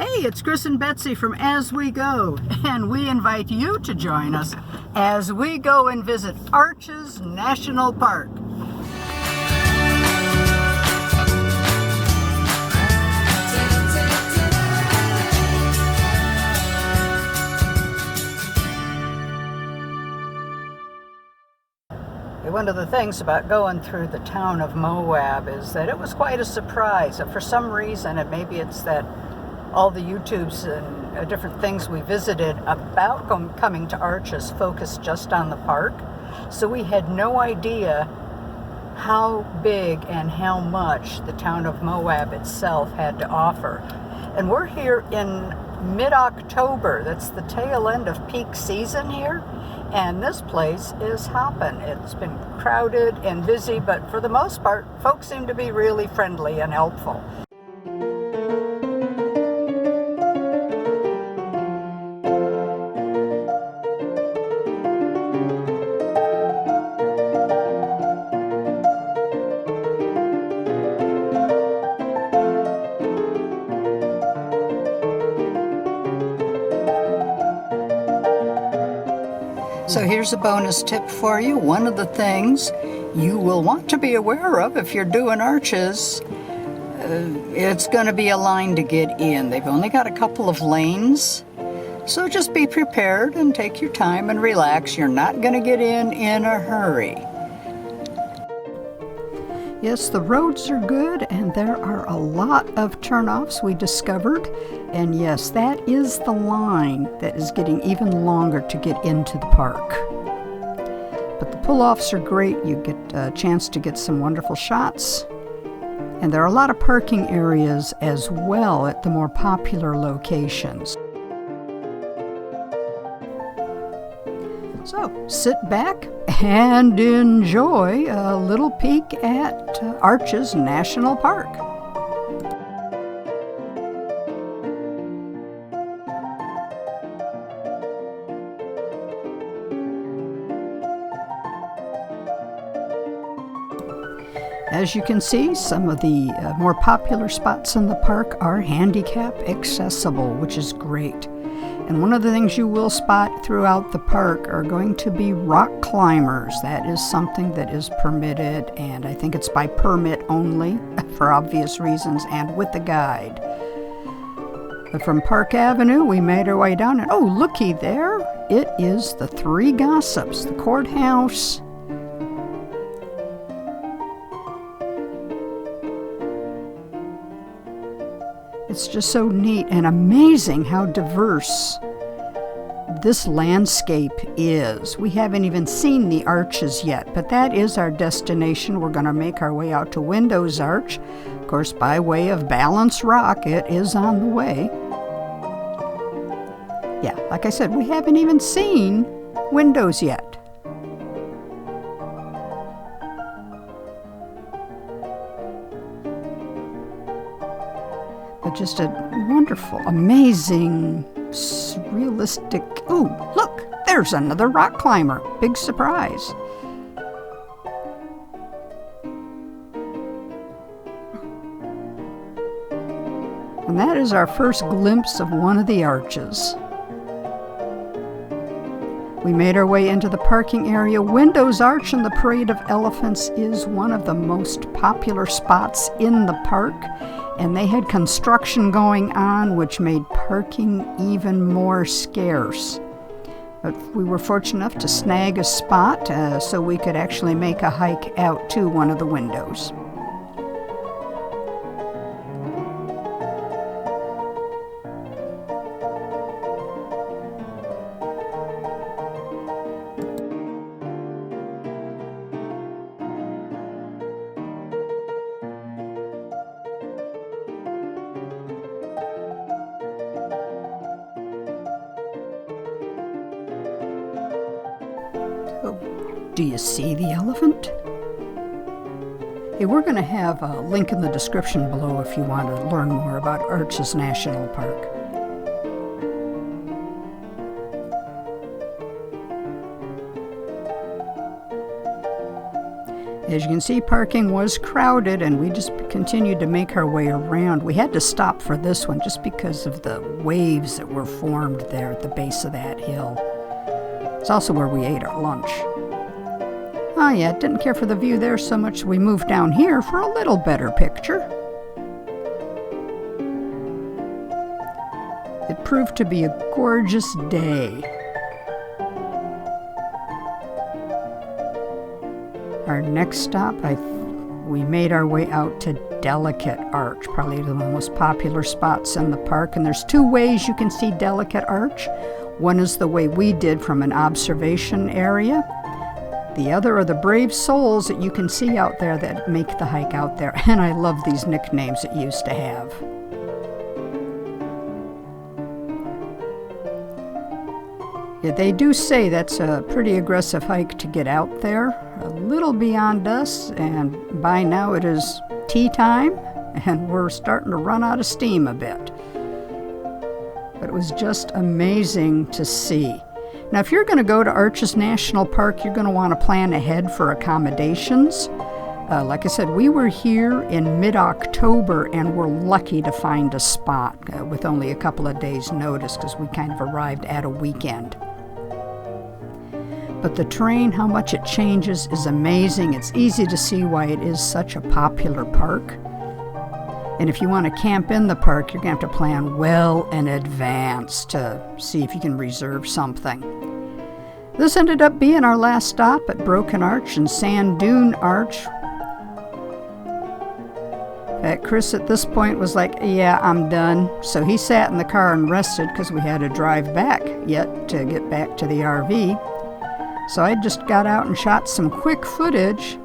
Hey, it's Chris and Betsy from As We Go, and we invite you to join us as we go and visit Arches National Park. One of the things about going through the town of Moab is that it was quite a surprise. For some reason, and maybe it's that all the YouTubes and different things we visited about coming to Arches focused just on the park. So we had no idea how big and how much the town of Moab itself had to offer. And we're here in mid-October. That's the tail end of peak season here. And this place is hopping. It's been crowded and busy, but for the most part, folks seem to be really friendly and helpful. So here's a bonus tip for you. One of the things you will want to be aware of if you're doing Arches, it's going to be a line to get in. They've only got a couple of lanes, so just be prepared and take your time and relax. You're not going to get in a hurry. Yes, the roads are good, and there are a lot of turnoffs we discovered. And yes, that is the line that is getting even longer to get into the park. But the pull-offs are great. You get a chance to get some wonderful shots. And there are a lot of parking areas as well at the more popular locations. So sit back and enjoy a little peek at Arches National Park. As you can see, some of the more popular spots in the park are handicap accessible, which is great. And one of the things you will spot throughout the park are going to be rock climbers. That is something that is permitted, and I think it's by permit only for obvious reasons and with a guide. But from Park Avenue, we made our way down, and oh, looky there, it is the Three Gossips, the courthouse. It's just so neat and amazing how diverse this landscape is. We haven't even seen the arches yet, but that is our destination. We're going to make our way out to Windows Arch. Of course, by way of Balance Rock, it is on the way. Yeah, like I said, we haven't even seen Windows yet. But just a wonderful, amazing, realistic... Ooh, look, there's another rock climber. Big surprise. And that is our first glimpse of one of the arches. We made our way into the parking area. Windows Arch and the Parade of Elephants is one of the most popular spots in the park, and they had construction going on, which made parking even more scarce. But we were fortunate enough to snag a spot so we could actually make a hike out to one of the windows. Do you see the elephant? Hey, we're going to have a link in the description below if you want to learn more about Arches National Park. As you can see, parking was crowded, and we just continued to make our way around. We had to stop for this one just because of the waves that were formed there at the base of that hill. It's also where we ate our lunch. Oh yeah, didn't care for the view there so much, we moved down here for a little better picture. It proved to be a gorgeous day. Our next stop, we made our way out to Delicate Arch, probably one of the most popular spots in the park. And there's two ways you can see Delicate Arch. One is the way we did from an observation area. The other are the brave souls that you can see out there that make the hike out there. And I love these nicknames it used to have. Yeah, they do say that's a pretty aggressive hike to get out there, a little beyond us, and by now it is tea time, and we're starting to run out of steam a bit. But it was just amazing to see. Now, if you're going to go to Arches National Park, you're going to want to plan ahead for accommodations. Like I said, we were here in mid-October and we're lucky to find a spot with only a couple of days' notice because we kind of arrived at a weekend. But the terrain, how much it changes, is amazing. It's easy to see why it is such a popular park. And if you want to camp in the park, you're going to have to plan well in advance to see if you can reserve something. This ended up being our last stop at Broken Arch and Sand Dune Arch. Chris at this point was like, yeah, I'm done. So he sat in the car and rested because we had to drive back yet to get back to the RV. So I just got out and shot some quick footage.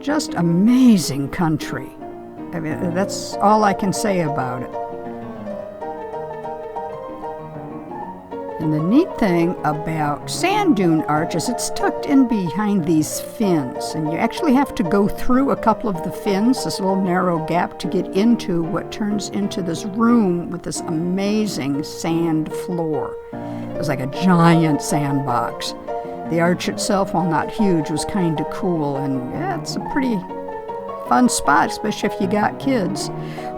Just amazing country. I mean, that's all I can say about it. And the neat thing about Sand Dune Arch is it's tucked in behind these fins, and you actually have to go through a couple of the fins, this little narrow gap, to get into what turns into this room with this amazing sand floor. It was like a giant sandbox. The arch itself, while not huge, was kind of cool, and yeah, it's a pretty fun spot, especially if you got kids.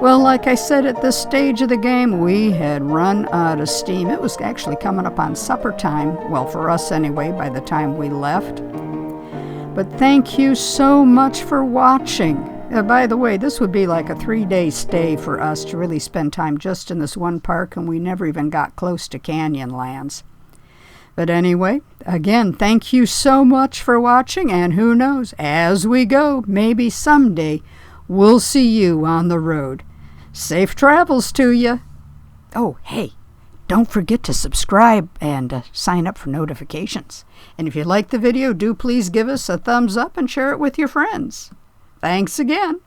Well, like I said, at this stage of the game, we had run out of steam. It was actually coming up on supper time, well, for us anyway, by the time we left. But thank you so much for watching. By the way, this would be like a 3-day stay for us to really spend time just in this one park, and we never even got close to Canyonlands. But anyway, again, thank you so much for watching, and who knows, as we go, maybe someday we'll see you on the road. Safe travels to you. Oh, hey, don't forget to subscribe and sign up for notifications. And if you like the video, do please give us a thumbs up and share it with your friends. Thanks again.